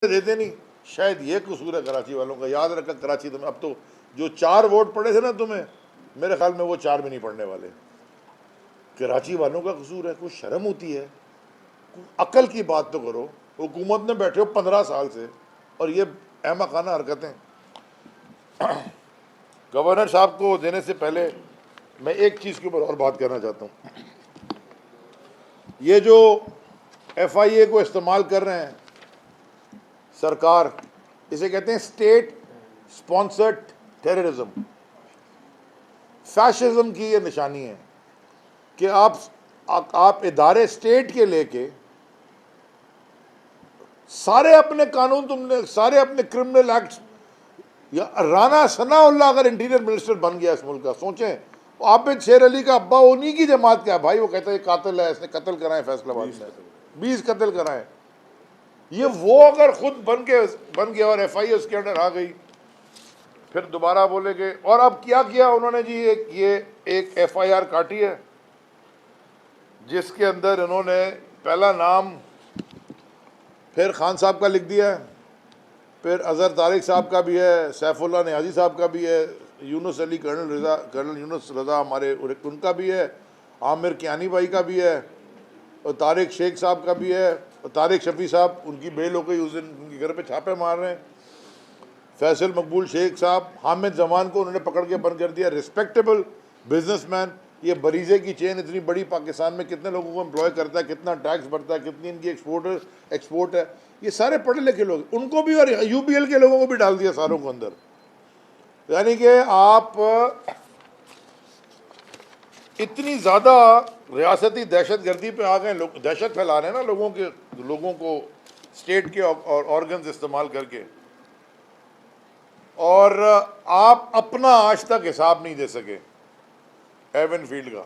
देते नहीं, शायद ये कसूर है कराची वालों का। याद रखा कराची तुम्हें, अब तो जो 4 वोट पड़े थे ना तुम्हें, मेरे ख्याल में वो 4 भी नहीं पड़ने वाले। कराची वालों का कसूर है। कोई शर्म होती है? अकल की बात तो करो। हुकूमत में बैठे हो 15 साल से और ये अहमकाना हरकतें। गवर्नर साहब को देने से पहले मैं एक चीज़ के ऊपर और बात करना चाहता हूँ। ये जो FIA को इस्तेमाल कर रहे हैं सरकार, इसे कहते हैं स्टेट स्पॉन्सर्ड टेररिज्म। फैशिज्म की ये निशानी है कि आप इदारे स्टेट के लेके सारे अपने कानून, तुमने सारे अपने क्रिमिनल एक्ट, या राना सनाउल्लाह अगर इंटीरियर मिनिस्टर बन गया इस मुल्क का, सोचें आबिद शेर अली का अब्बा उन्हीं की जमात का है भाई। वो कहता है कातिल है, इसने कत्ल कराए फैसलाबाद में, 20 कत्ल कराए। ये वो अगर खुद बन गया और FIA उसके अंडर आ गई, फिर दोबारा बोलेंगे। और अब क्या किया उन्होंने जी, एक FIR काटी है जिसके अंदर इन्होंने पहला नाम फिर खान साहब का लिख दिया है, फिर अजहर तारिक साहब का भी है, सैफुल्लाह नियाजी साहब का भी है, यूनुस अली, कर्नल यूनुस रज़ा हमारे उनका भी है, आमिर कियानी भाई का भी है, और तारिक शेख साहब का भी है, और तारिक शफी साहब उनकी बेल हो गई उस दिन, उनके घर पे छापे मार रहे हैं। फैसल मकबूल शेख साहब, हामिद जमान को उन्होंने पकड़ के बंद कर दिया, रिस्पेक्टेबल बिजनेसमैन। ये बरीजे की चेन इतनी बड़ी पाकिस्तान में कितने लोगों को एम्प्लॉय करता है, कितना टैक्स भरता है, कितनी इनकी एक्सपोर्ट है, ये सारे पढ़े लिखे लोग, उनको भी और UBL के लोगों को भी डाल दिया सारों को अंदर। यानी कि आप इतनी ज़्यादा रियासती दहशत गर्दी पे आ गए, लोग दहशत फैला रहे हैं ना लोगों को स्टेट के और ऑर्गन्स इस्तेमाल करके, और आप अपना आज तक हिसाब नहीं दे सके एवन फील्ड का,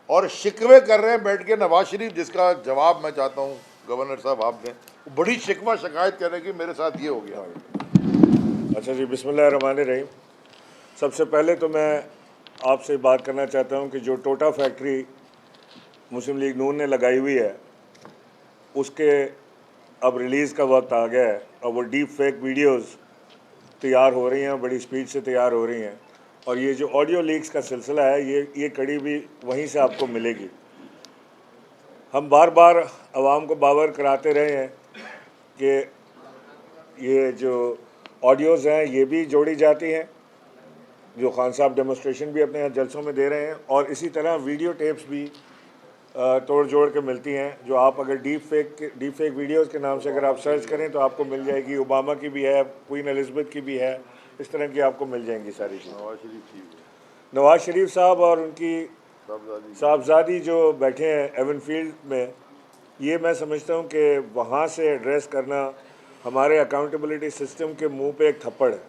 और शिकवे कर रहे हैं बैठ के नवाज शरीफ, जिसका जवाब मैं चाहता हूँ गवर्नर साहब आप दें। बड़ी शिकवा शिकायत कर रहे हैं कि मेरे साथ ये हो गया। अच्छा जी, बिस्मिल्लाहिर्रहमानिर्रहीम। सबसे पहले तो मैं आपसे बात करना चाहता हूँ कि जो टोटा फैक्ट्री मुस्लिम लीग नून ने लगाई हुई है, उसके अब रिलीज़ का वक्त आ गया है और वो डीप फेक वीडियोज़ तैयार हो रही हैं, बड़ी स्पीड से तैयार हो रही हैं। और ये जो ऑडियो लीक्स का सिलसिला है, ये कड़ी भी वहीं से आपको मिलेगी। हम बार बार आवाम को बावर कराते रहे हैं कि ये जो ऑडियोज़ हैं ये भी जोड़ी जाती हैं, जो खान साहब डेमोस्ट्रेशन भी अपने यहाँ जलसों में दे रहे हैं, और इसी तरह वीडियो टेप्स भी तोड़ जोड़ के मिलती हैं, जो आप अगर डीप फेक वीडियोज़ के नाम से अगर आप सर्च करें तो आपको मिल जाएगी। ओबामा की भी है, क्वीन एलिज़ाबेथ की भी है, इस तरह की आपको मिल जाएंगी सारी चीज़ें। नवाज शरीफ साहब और उनकी साहबजादी जो बैठे हैं एवन फील्ड में, ये मैं समझता हूँ कि वहाँ से एड्रेस करना हमारे अकाउंटेबिलिटी सिस्टम के मुंह पे एक थप्पड़ है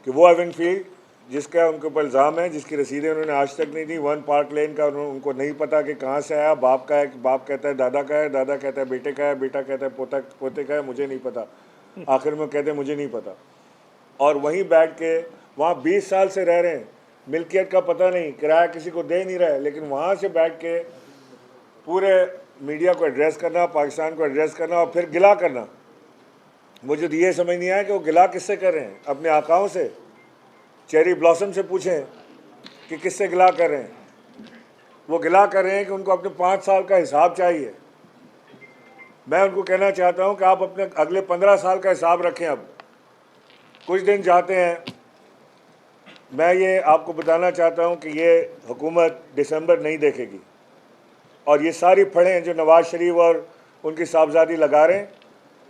कि वो एवन फील्ड जिसका उनके ऊपर इल्ज़ाम है, जिसकी रसीदें उन्होंने आज तक नहीं दी, 1 पार्क लेन का उनको नहीं पता कि कहाँ से आया, बाप का है, बाप कहता है दादा का है, दादा कहता है बेटे का है, बेटा कहता है पोते का है, मुझे नहीं पता, आखिर में कहते हैं मुझे नहीं पता। और वहीं बैठ के वहाँ 20 साल से रह रहे हैं, मिल्कियत का पता नहीं, किराया किसी को दे नहीं रहा है, लेकिन वहाँ से बैठ के पूरे मीडिया को एड्रेस करना, पाकिस्तान को एड्रेस करना और फिर गिला करना। मुझे तो ये समझ नहीं आया कि वो गिला किससे कर रहे हैं, अपने आकाओं से? चेरी ब्लॉसम से पूछें कि किससे गिला कर रहे हैं। वो गिला कर रहे हैं कि उनको अपने 5 साल का हिसाब चाहिए। मैं उनको कहना चाहता हूं कि आप अपने अगले 15 साल का हिसाब रखें। अब कुछ दिन जाते हैं, मैं ये आपको बताना चाहता हूं कि ये हुकूमत दिसंबर नहीं देखेगी, और ये सारी फड़ें जो नवाज शरीफ और उनकी साहबजादी लगा रहे हैं,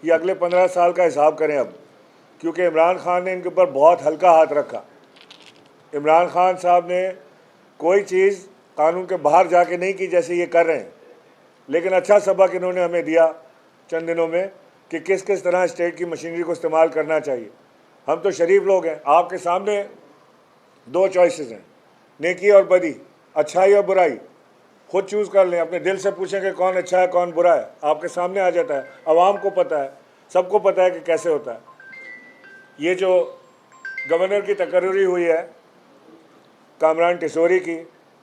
ये अगले 15 साल का हिसाब करें अब, क्योंकि इमरान खान ने इनके ऊपर बहुत हल्का हाथ रखा। इमरान खान साहब ने कोई चीज़ कानून के बाहर जाके नहीं की जैसे ये कर रहे हैं, लेकिन अच्छा सबक इन्होंने हमें दिया चंद दिनों में कि किस किस तरह स्टेट की मशीनरी को इस्तेमाल करना चाहिए। हम तो शरीफ लोग हैं, आपके सामने 2 चॉइसेस हैं, नेकी और बदी, अच्छाई और बुराई, खुद चूज़ कर लें। अपने दिल से पूछें कि कौन अच्छा है कौन बुरा है, आपके सामने आ जाता है। आवाम को पता है, सबको पता है कि कैसे होता है। ये जो गवर्नर की तकर्री हुई है कामरान टिसोरी की,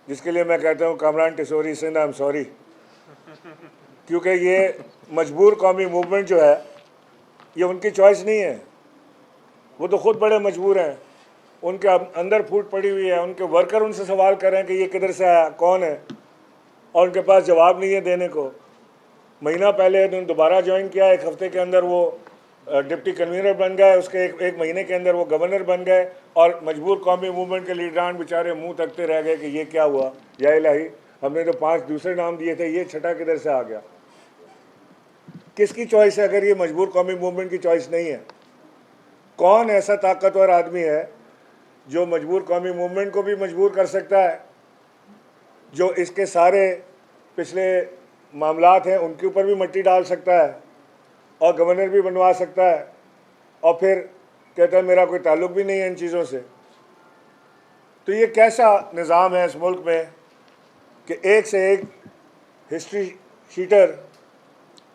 जिसके लिए मैं कहता हूँ Kamran Tessori Sindh, I am sorry, क्योंकि ये मजबूर कौमी मूवमेंट जो है ये उनकी चॉइस नहीं है, वो तो ख़ुद बड़े मजबूर हैं, उनके अंदर फूट पड़ी हुई है, उनके वर्कर उनसे सवाल कर रहे हैं कि ये किधर से आया, कौन है, और उनके पास जवाब नहीं है देने को। महीना पहले उन्होंने दोबारा ज्वाइन किया, एक हफ्ते के अंदर वो डिप्टी कन्वीनर बन गए, उसके एक महीने के अंदर वो गवर्नर बन गए, और मजबूर कौमी मूवमेंट के लीडरान बेचारे मुंह तकते रह गए कि ये क्या हुआ, या इलाही हमने तो 5 दूसरे नाम दिए थे, ये छठा किधर से आ गया। किसकी चॉइस है अगर ये मजबूर कौमी मूवमेंट की चॉइस नहीं है? कौन ऐसा ताकतवर आदमी है जो मजबूर कौमी मूवमेंट को भी मजबूर कर सकता है, जो इसके सारे पिछले मामलात हैं उनके ऊपर भी मिट्टी डाल सकता है और गवर्नर भी बनवा सकता है, और फिर कहता है मेरा कोई ताल्लुक़ भी नहीं है इन चीज़ों से। तो ये कैसा निज़ाम है इस मुल्क में कि एक से एक हिस्ट्री शीटर,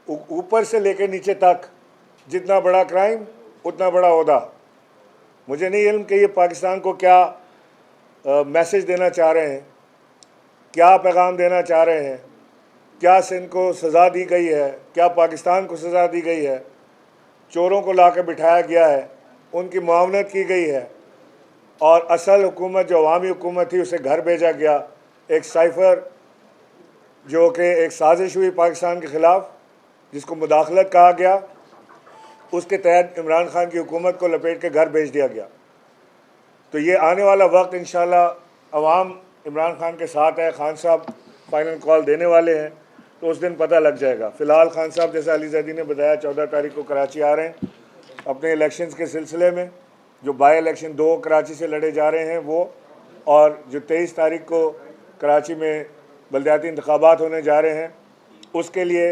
ऊपर से लेकर नीचे तक, जितना बड़ा क्राइम उतना बड़ा ओहदा। मुझे नहीं इल्म कि ये पाकिस्तान को क्या मैसेज देना चाह रहे हैं, क्या पैगाम देना चाह रहे हैं, क्या सिंध को सज़ा दी गई है, क्या पाकिस्तान को सज़ा दी गई है। चोरों को ला कर बिठाया गया है, उनकी मुआवनत की गई है, और असल हुकूमत जो अवामी हुकूमत थी उसे घर भेजा गया। एक साइफ़र जो कि एक साजिश हुई पाकिस्तान के ख़िलाफ़, जिसको मुदाखलत कहा गया, उसके तहत इमरान खान की हुकूमत को लपेट के घर भेज दिया गया। तो ये आने वाला वक्त इंशाल्लाह अवाम इमरान खान के साथ है। खान साहब फाइनल कॉल देने वाले हैं, तो उस दिन पता लग जाएगा। फ़िलहाल खान साहब जैसे अली ज़ैदी ने बताया 14 तारीख को कराची आ रहे हैं अपने इलेक्शंस के सिलसिले में। जो बाई इलेक्शन 2 कराची से लड़े जा रहे हैं वो, और जो 23 तारीख को कराची में बलदियाती इंतखाबात होने जा रहे हैं, उसके लिए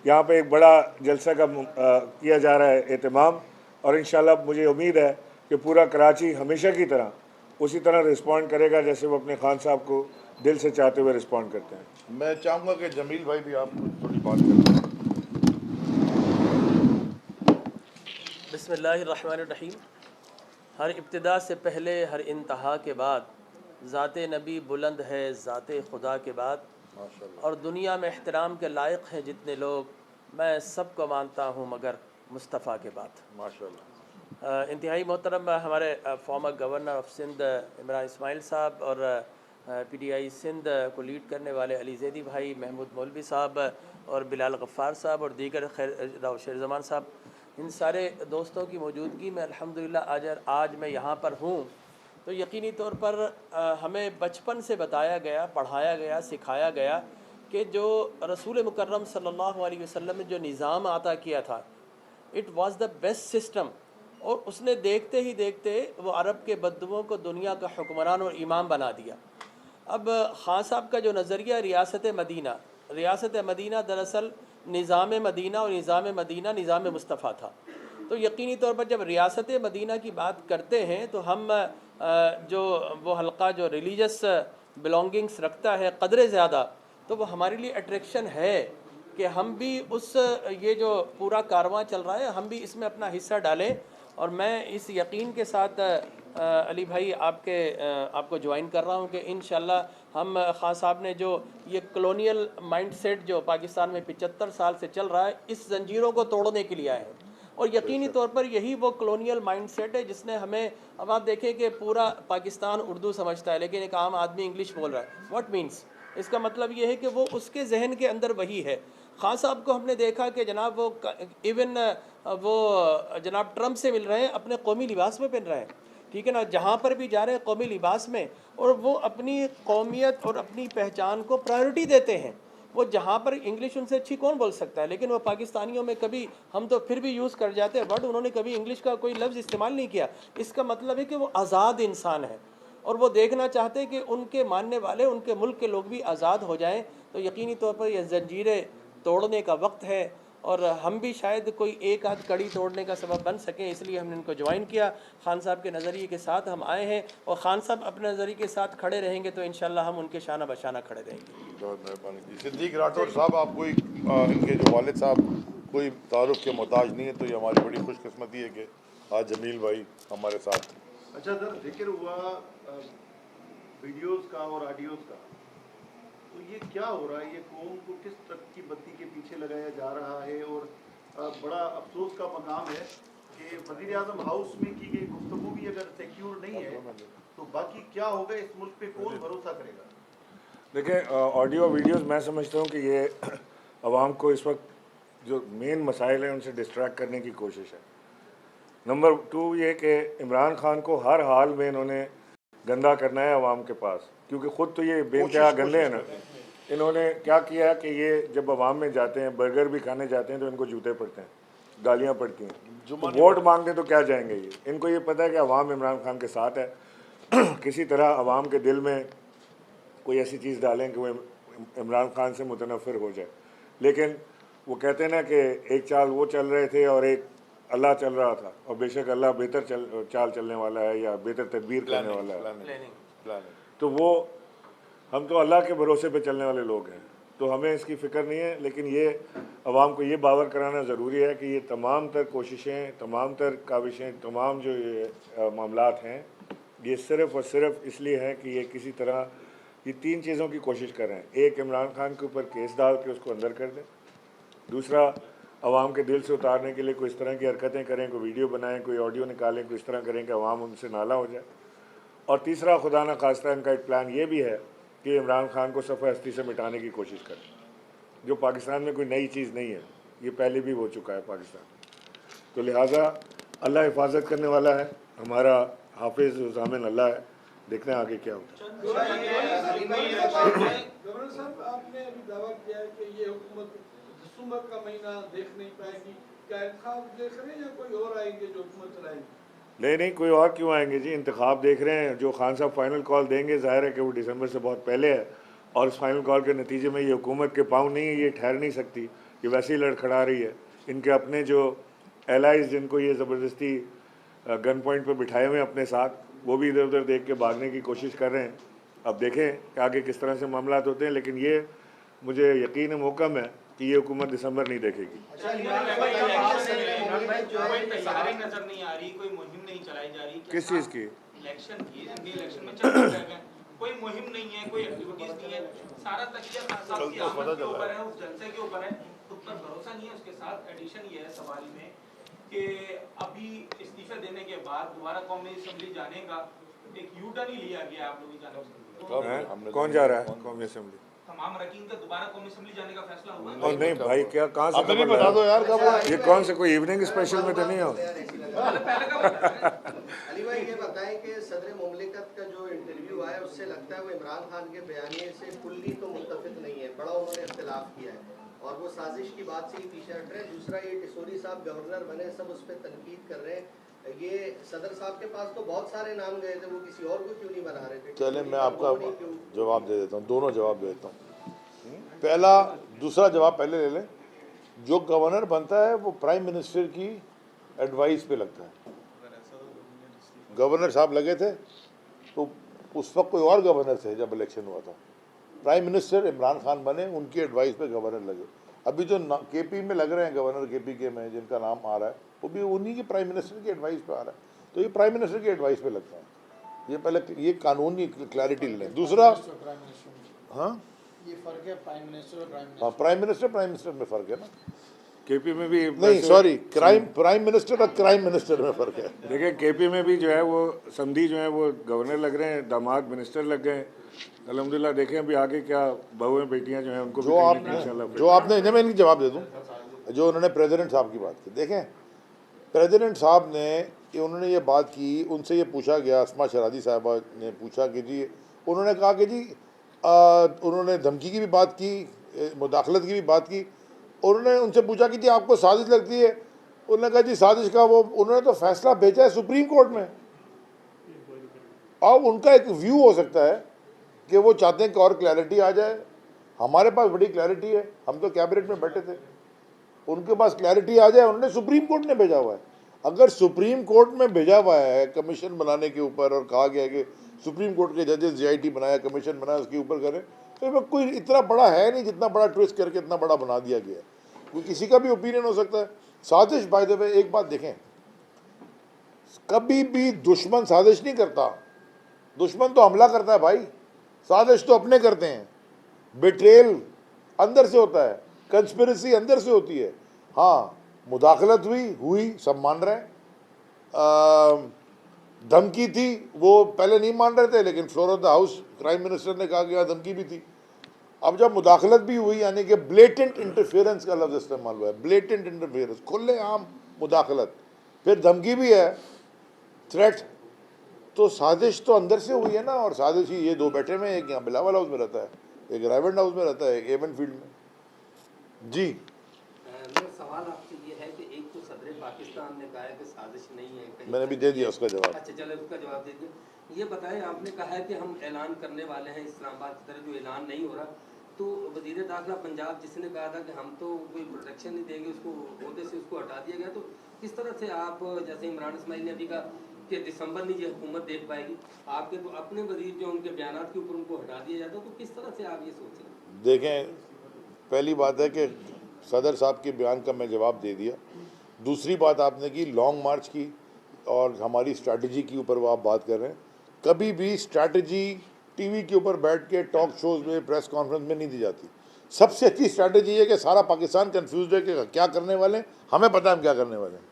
यहाँ पे एक बड़ा जलसा का किया जा रहा है एहतमाम। और इंशाल्लाह मुझे उम्मीद है कि पूरा कराची हमेशा की तरह उसी तरह रिस्पॉन्ड करेगा जैसे वो अपने खान साहब को दिल से चाहते हुए रिस्पॉन्ड करते हैं। मैं चाहूँगा कि जमील भाई भी आप थोड़ी बात करें। बिस्मिल्लाहिर्रहमानिर्रहीम। हर इब्तिदा से पहले हर इंतहा के बाद ज़ाते नबी बुलंद है ज़ाते खुदा के बाद, और दुनिया में एहतराम के लायक हैं जितने लोग, मैं सबको मानता हूँ मगर मुस्तफ़ा के बाद। माशाल्लाह। इंतहाई मोहतरम हमारे former governor of Sindh Imran Ismail sahab, और PTI सिंध को लीड करने वाले अली ज़ैदी भाई, महमूद मौलवी साहब और बिलाल गफ़ार साहब और दीगर खैर शेरज़मान साहब, इन सारे दोस्तों की मौजूदगी में अल्हम्दुलिल्लाह आज मैं यहाँ पर हूँ। तो यकीनी तौर पर हमें बचपन से बताया गया, पढ़ाया गया, सिखाया गया कि जो रसूल मुकर्रम सल्लल्लाहु अलैहि वसल्लम ने जो निज़ाम आता किया था, it was the best system, और उसने देखते ही देखते वो अरब के बद्दुओं को दुनिया का हुक्मरान और इमाम बना दिया। अब ख़ान साहब का जो नज़रिया रियासत मदीना दरअसल निज़ाम मदीना, और निज़ाम मदीना निज़ाम मुस्तफ़ा था। तो यकीनी तौर पर जब रियासत मदीना की बात करते हैं तो हम जो वो हल्का जो रिलीजस बिलोंगिंग्स रखता है कदरे ज़्यादा, तो वो हमारे लिए अट्रैक्शन है कि हम भी उस ये जो पूरा कारवां चल रहा है हम भी इसमें अपना हिस्सा डालें। और मैं इस यकीन के साथ अली भाई आपको ज्वाइन कर रहा हूँ कि इंशाल्लाह हम खान साहब ने जो ये कॉलोनियल माइंडसेट जो पाकिस्तान में 75 साल से चल रहा है, इस जंजीरों को तोड़ने के लिए आए हैं। और यकीनी तौर पर यही वो कॉलोनियल माइंडसेट है जिसने हमें, अब आप देखें कि पूरा पाकिस्तान उर्दू समझता है लेकिन एक आम आदमी इंग्लिश बोल रहा है। व्हाट मीन्स, इसका मतलब ये है कि वो उसके जहन के अंदर वही है। खान साहब को हमने देखा कि जनाब वो इवन वो जनाब ट्रम्प से मिल रहे हैं अपने कौमी लिबास में पहन रहे हैं, ठीक है ना, जहाँ पर भी जा रहे हैं कौमी लिबास में, और वो अपनी कौमियत और अपनी पहचान को प्रायोरिटी देते हैं। वो जहाँ पर इंग्लिश उनसे अच्छी कौन बोल सकता है, लेकिन वो पाकिस्तानियों में कभी, हम तो फिर भी यूज़ कर जाते हैं वर्ड, उन्होंने कभी इंग्लिश का कोई लफ्ज़ इस्तेमाल नहीं किया। इसका मतलब है कि वो आज़ाद इंसान है और वो देखना चाहते हैं कि उनके मानने वाले, उनके मुल्क के लोग भी आज़ाद हो जाएँ। तो यकीनी तौर पर यह जंजीरें तोड़ने का वक्त है, और हम भी शायद कोई एक आध कड़ी तोड़ने का सबब बन सकें, इसलिए हमने इनको ज्वाइन किया। खान साहब के नज़रिए के साथ हम आए हैं, और खान साहब अपने नज़रिए के साथ खड़े रहेंगे तो इंशाल्लाह हम उनके शाना बशाना खड़े रहेंगे। बहुत मेहरबानी। सिद्दीक राठौर साहब, आप कोई इनके जो वालिद साहब कोई तारुफ के मोहताज नहीं है, तो ये हमारी बड़ी खुशकिस्मती है कि आज जमील भाई हमारे साथ। अच्छा सर, जिक्र हुआ वीडियोस का और ऑडियोस का, तो ये क्या हो रहा है, ये कौम को किस तक की बत्ती के पीछे लगाया जा रहा है? और बड़ा अफसोस का मकाम है कि वज़ीर आज़म हाउस में की गई गुफ्तगू भी अगर सिक्योर नहीं है तो बाकी क्या होगा? इस मुल्क पे कौन भरोसा करेगा? देखिए, ऑडियो वीडियोस मैं समझता हूँ कि ये आवाम को इस वक्त जो मेन मसाइल हैं उनसे डिस्ट्रैक्ट करने की कोशिश है। नंबर 2 ये कि इमरान खान को हर हाल में इन्होंने गंदा करना है आवाम के पास, क्योंकि ख़ुद तो ये बेइंतहा गंदे हैं ना। इन्होंने क्या किया है कि ये जब आवाम में जाते हैं, बर्गर भी खाने जाते हैं तो इनको जूते पड़ते हैं, गालियाँ पड़ती हैं, तो वोट मांगते तो क्या जाएंगे ये। इनको ये पता है कि आवाम इमरान खान के साथ है। किसी तरह आवाम के दिल में कोई ऐसी चीज़ डालें कि वो इमरान खान से मुतनफ़िर हो जाए। लेकिन वो कहते हैं ना कि एक चाल वो चल रहे थे और एक अल्लाह चल रहा था, और बेशक अल्लाह बेहतर चाल चलने वाला है या बेहतर तदबीर करने वाला है। तो वो हम तो अल्लाह के भरोसे पे चलने वाले लोग हैं, तो हमें इसकी फ़िक्र नहीं है। लेकिन ये आवाम को ये बावर कराना ज़रूरी है कि ये तमाम तर कोशिशें, तमाम तर काविशें, तमाम जो ये मामलात हैं, ये सिर्फ़ और सिर्फ इसलिए हैं कि ये किसी तरह ये 3 चीज़ों की कोशिश कर रहे हैं। एक, इमरान खान के ऊपर केस डाल के उसको अंदर कर दें। दूसरा, आवाम के दिल से उतारने के लिए कोई इस तरह की हरकतें करें, कोई वीडियो बनाएं, कोई ऑडियो निकालें, कोई इस तरह करें कि आवाम उनसे नाला हो जाए। और तीसरा, खुदा न खास्ता इनका एक प्लान ये भी है कि इमरान खान को सफ़े हस्ती से मिटाने की कोशिश करें, जो पाकिस्तान में कोई नई चीज़ नहीं है, ये पहले भी हो चुका है पाकिस्तान। तो लिहाजा अल्लाह हिफाजत करने वाला है, हमारा हाफिज़ ज़ामिन अल्लाह है। देखते हैं आगे क्या होता है। गवर्नर साहब, आपने अभी दावा किया है कि ये हुकूमत दिसंबर का महीना देख नहीं पाएगी। क्या इंतखाब देख रहे हैं या कोई और आएंगे जो हुकूमत चलाएंगे? नहीं, कोई और क्यों आएंगे जी। इंतखाब देख रहे हैं, जो खान साहब फाइनल कॉल देंगे, ज़ाहिर है कि वो दिसंबर से बहुत पहले है, और उस फाइनल कॉल के नतीजे में ये हुकूमत के पाँव नहीं है, ये ठहर नहीं सकती, ये वैसे ही लड़खड़ा रही है। इनके अपने जो एलाइज जिनको ये ज़बरदस्ती गन पॉइंट पर बिठाए हुए हैं अपने साथ, वो भी इधर उधर देख के भागने की कोशिश कर रहे हैं। अब देखें कि आगे किस तरह से मामलात होते हैं, लेकिन ये मुझे यकीन मुहकम है कि ये हुकूमत दिसंबर नहीं देखेगी। नजर नहीं आ रही, कोई मुहिम नहीं चलाई जा रही। किस चीज़ की? इलेक्शन की, इलेक्शन में चल रहे हैं, कोई मुहिम नहीं है, कोई एक्टिविटीज नहीं है, सारा तकिया खान साहब की आमद के ऊपर है, उस जलसे के ऊपर है, खुद पर भरोसा नहीं है। उसके साथ एडिशन ये है सवाल में कि अभी इस्तीफे देने के बाद दोबारा कौमी असेंबली जाने का एक यू टर्न ही लिया गया आप लोगों की जानिब से। कौन जा रहा है कौमी असेंबली? तमाम अरकान का दोबारा कौमी असेंबली जाने का फैसला हुआ। और नहीं भाई, क्या कहाँ से नहीं बता दो यार कब? ये कौन से कोई इवनिंग स्पेशल में तो नहीं हो? अली भाई ये बताएं कि सदर मुमलिकत का जो इंटरव्यू आया उससे लगता है वो इमरान खान के बयानिए से कुल्ली तो मुत्तफिक नहीं है, बड़ा उन्होंने इख्तिलाफ किया है और वो साजिश की बात से ही पीछे हट रहे हैं। दूसरा, ये डिसोरी साहब गवर्नर बने, सब उस पर तनकीद कर रहे हैं। ये सदर साहब के पास तो बहुत सारे नाम गए थे, वो किसी और को क्यों नहीं बना रहे थे? चले मैं आपका जवाब दे देता हूँ, दोनों जवाब दे देता हूँ। पहला, दूसरा जवाब पहले ले लें। जो गवर्नर बनता है वो प्राइम मिनिस्टर की एडवाइस पे लगता है। गवर्नर साहब लगे थे तो उस वक्त कोई और गवर्नर थे जब इलेक्शन हुआ था। प्राइम मिनिस्टर इमरान खान बने, उनकी एडवाइस पे गवर्नर लगे। अभी जो केपी में लग रहे हैं गवर्नर, केपी के में जिनका नाम आ रहा है, वो भी उन्हीं की प्राइम मिनिस्टर की एडवाइस पे आ रहा है। तो ये प्राइम मिनिस्टर की एडवाइस पे लगता है। ये पहले ये कानूनी क्लैरिटी लें। दूसरा, हाँ ये फर्क है प्राइम मिनिस्टर और प्राइम मिनिस्टर में फ़र्क है ना। केपी में भी नहीं सॉरी, प्राइम मिनिस्टर और क्राइम मिनिस्टर में फ़र्क है। देखिए, केपी में भी जो है वो समधी जो है वो गवर्नर लग रहे हैं, दामाद मिनिस्टर लग गए। अल्हम्दुलिल्लाह देखें अभी आगे क्या बहुएं बेटियां जो हैं उनको जो आपने जब मैं इनकी जवाब दे दूं, जो उन्होंने प्रेसिडेंट साहब की बात की। देखें, प्रेसिडेंट साहब ने उन्होंने ये बात की, उनसे ये पूछा गया, अस्मा शरादी साहबा ने पूछा कि जी, उन्होंने कहा कि जी उन्होंने धमकी की भी बात की, मुदाखलत की भी बात की। उन्होंने उनसे पूछा कि जी आपको साजिश लगती है? उन्होंने कहा जी साजिश का वो, उन्होंने तो फैसला भेजा है सुप्रीम कोर्ट में। अब उनका एक व्यू हो सकता है कि वो चाहते हैं कि और क्लैरिटी आ जाए। हमारे पास बड़ी क्लैरिटी है, हम तो कैबिनेट में बैठे थे, उनके पास क्लैरिटी आ जाए। उन्होंने सुप्रीम कोर्ट में भेजा हुआ है। अगर सुप्रीम कोर्ट में भेजा हुआ है कमीशन बनाने के ऊपर और कहा गया है कि सुप्रीम कोर्ट के जजेस जीआईटी बनाया, कमीशन बनाया, उसके ऊपर करें, तो कोई इतना बड़ा है नहीं जितना बड़ा ट्विस्ट करके इतना बड़ा बना दिया गया है। कोई किसी का भी ओपिनियन हो सकता है। साजिश, बाय द वे एक बात देखें, कभी भी दुश्मन साजिश नहीं करता, दुश्मन तो हमला करता है भाई, साजिश तो अपने करते हैं। बेट्रेल अंदर से होता है, कंस्पिरेसी अंदर से होती है। हाँ, मुदाखलत हुई सब मान रहे हैं, धमकी थी वो पहले नहीं मान रहे थे, लेकिन floor of the house prime minister ने कहा कि यहाँ धमकी भी थी। अब जब मुदाखलत भी हुई, यानी कि ब्लेटेंट इंटरफेरेंस का लफ्ज़ इस्तेमाल हुआ है, ब्लेटेंट इंटरफेरेंस, खुले आम मुदाखलत, फिर धमकी भी है, थ्रेट, तो साजिश तो अंदर से हुई है ना। और साजिश ही ये दो बैठे में, एक यहाँ बिलावल हाउस में रहता है, एक रायवंड हाउस में रहता है, एक एवन फील्ड में। जी मेरा सवाल आपसे ये है कि एक तो सदर पाकिस्तान ने कहा है कि साजिश नहीं है, मैंने भी दे दिया उसका जवाब। अच्छा चले उसका जवाब दे दिया। ये बताएं, आपने कहा है कि हम ऐलान करने वाले हैं इस्लामाबाद की तरह, जो ऐलान नहीं हो रहा, तो वज़ीर दाखिला पंजाब जिसने कहा था कि हम तो कोई प्रोटेक्शन नहीं देंगे, उसको ओहदे से उसको हटा दिया गया, तो किस तरह से आप, जैसे इमरान इस्माइल ने अभी कहा कि दिसंबर में ये हुकूमत देख पाएगी, आपके तो अपने वज़ीर जो उनके बयान के ऊपर उनको हटा दिया जाता, तो किस तरह से आप ये सोच रहे हैं? देखें, पहली बात है कि सदर साहब के बयान का मैं जवाब दे दिया। दूसरी बात आपने की लॉन्ग मार्च की और हमारी स्ट्रैटेजी के ऊपर वो आप बात कर रहे हैं। कभी भी स्ट्रैटेजी टीवी के ऊपर बैठ के टॉक शोज़ में, प्रेस कॉन्फ्रेंस में नहीं दी जाती। सबसे अच्छी स्ट्रैटेजी है कि सारा पाकिस्तान कंफ्यूज है कि क्या करने वाले हैं, हमें पता है हम क्या करने वाले हैं।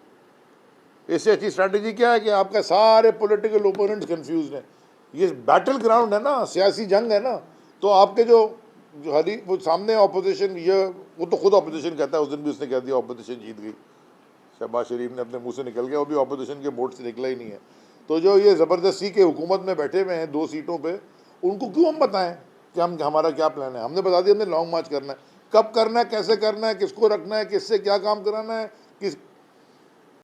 इससे अच्छी स्ट्रैटेजी क्या है कि आपका सारे पॉलिटिकल ओपोनेंट्स कंफ्यूज हैं। ये बैटल ग्राउंड है ना, सियासी जंग है ना, तो आपके जो वो सामने ऑपोजिशन, ये वो तो खुद ऑपोजिशन कहता है, उस दिन भी उसने कह दिया ऑपोजिशन जीत गई, शहबाज शरीफ ने अपने मुंह से निकल गया, वो भी ऑपोजिशन के बोर्ड से निकला ही नहीं है। तो जो ये ज़बरदस्ती के हुकूमत में बैठे हुए हैं 2 सीटों पे, उनको क्यों हम बताएं कि हम हमारा क्या प्लान है? हमने बता दिया हमने लॉन्ग मार्च करना है, कब करना है, कैसे करना है, किसको रखना है, किससे क्या काम कराना है, किस